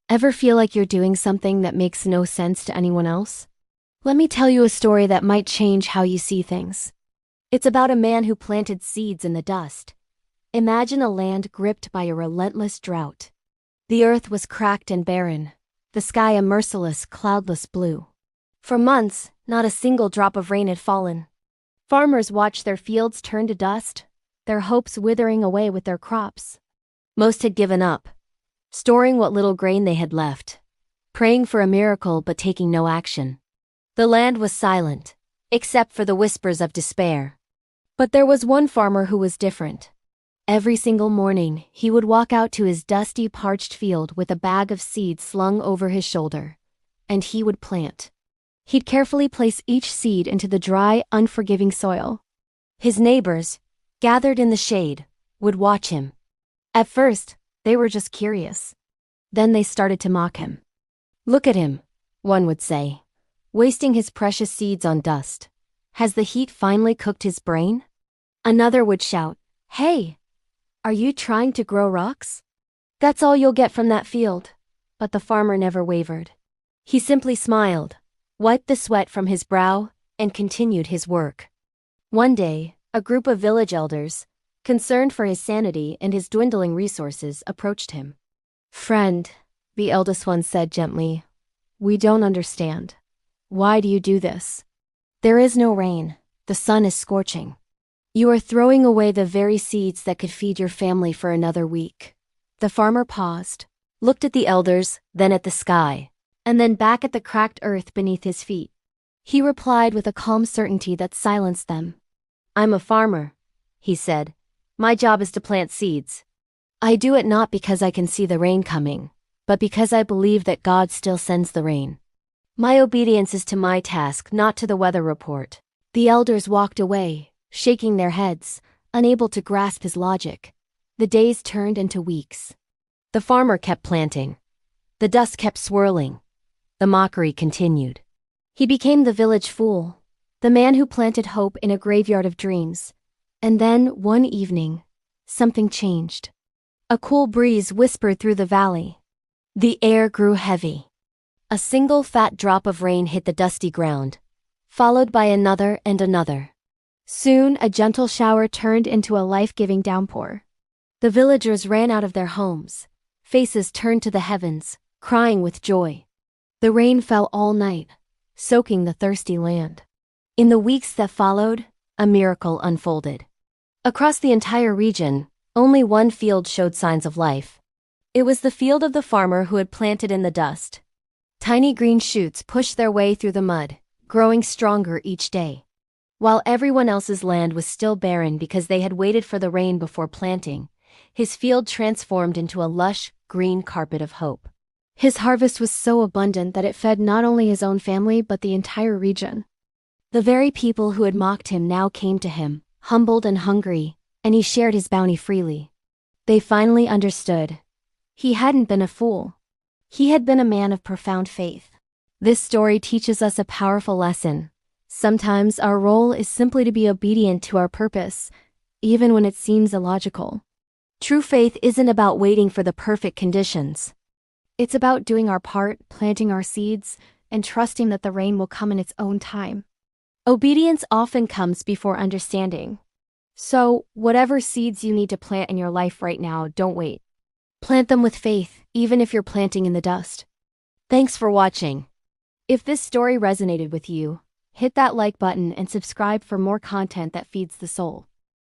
Ever feel like you're doing something that makes no sense to anyone else? Let me tell you a story that might change how you see things. It's about a man who planted seeds in the dust. Imagine a land gripped by a relentless drought. The earth was cracked and barren, the sky a merciless, cloudless blue. For months, not a single drop of rain had fallen. Farmers watched their fields turn to dust, their hopes withering away with their crops. Most had given up, storing what little grain they had left, praying for a miracle but taking no action. The land was silent, except for the whispers of despair. But there was one farmer who was different. Every single morning, he would walk out to his dusty, parched field with a bag of seeds slung over his shoulder, and he would plant. He'd carefully place each seed into the dry, unforgiving soil. His neighbors, gathered in the shade, would watch him. At first, they were just curious. Then they started to mock him. "Look at him," one would say, "wasting his precious seeds on dust. Has the heat finally cooked his brain?" Another would shout, "Hey, are you trying to grow rocks? That's all you'll get from that field." But the farmer never wavered. He simply smiled, wiped the sweat from his brow, and continued his work. One day, a group of village elders, concerned for his sanity and his dwindling resources, approached him. "Friend," the eldest one said gently, "we don't understand. Why do you do this? There is no rain, the sun is scorching. You are throwing away the very seeds that could feed your family for another week." The farmer paused, looked at the elders, then at the sky, and then back at the cracked earth beneath his feet. He replied with a calm certainty that silenced them. "I'm a farmer," he said. "My job is to plant seeds. I do it not because I can see the rain coming, but because I believe that God still sends the rain. My obedience is to my task, not to the weather report." The elders walked away, shaking their heads, unable to grasp his logic. The days turned into weeks. The farmer kept planting. The dust kept swirling. The mockery continued. He became the village fool, the man who planted hope in a graveyard of dreams. And then, one evening, something changed. A cool breeze whispered through the valley. The air grew heavy. A single fat drop of rain hit the dusty ground, followed by another and another. Soon, a gentle shower turned into a life-giving downpour. The villagers ran out of their homes, faces turned to the heavens, crying with joy. The rain fell all night, soaking the thirsty land. In the weeks that followed, a miracle unfolded. Across the entire region, only one field showed signs of life. It was the field of the farmer who had planted in the dust. Tiny green shoots pushed their way through the mud, growing stronger each day. While everyone else's land was still barren because they had waited for the rain before planting, his field transformed into a lush, green carpet of hope. His harvest was so abundant that it fed not only his own family but the entire region. The very people who had mocked him now came to him, humbled and hungry, and he shared his bounty freely. They finally understood. He hadn't been a fool. He had been a man of profound faith. This story teaches us a powerful lesson. Sometimes our role is simply to be obedient to our purpose, even when it seems illogical. True faith isn't about waiting for the perfect conditions. It's about doing our part, planting our seeds, and trusting that the rain will come in its own time. Obedience often comes before understanding. So, whatever seeds you need to plant in your life right now, don't wait. Plant them with faith, even if you're planting in the dust. Thanks for watching. If this story resonated with you, hit that like button and subscribe for more content that feeds the soul.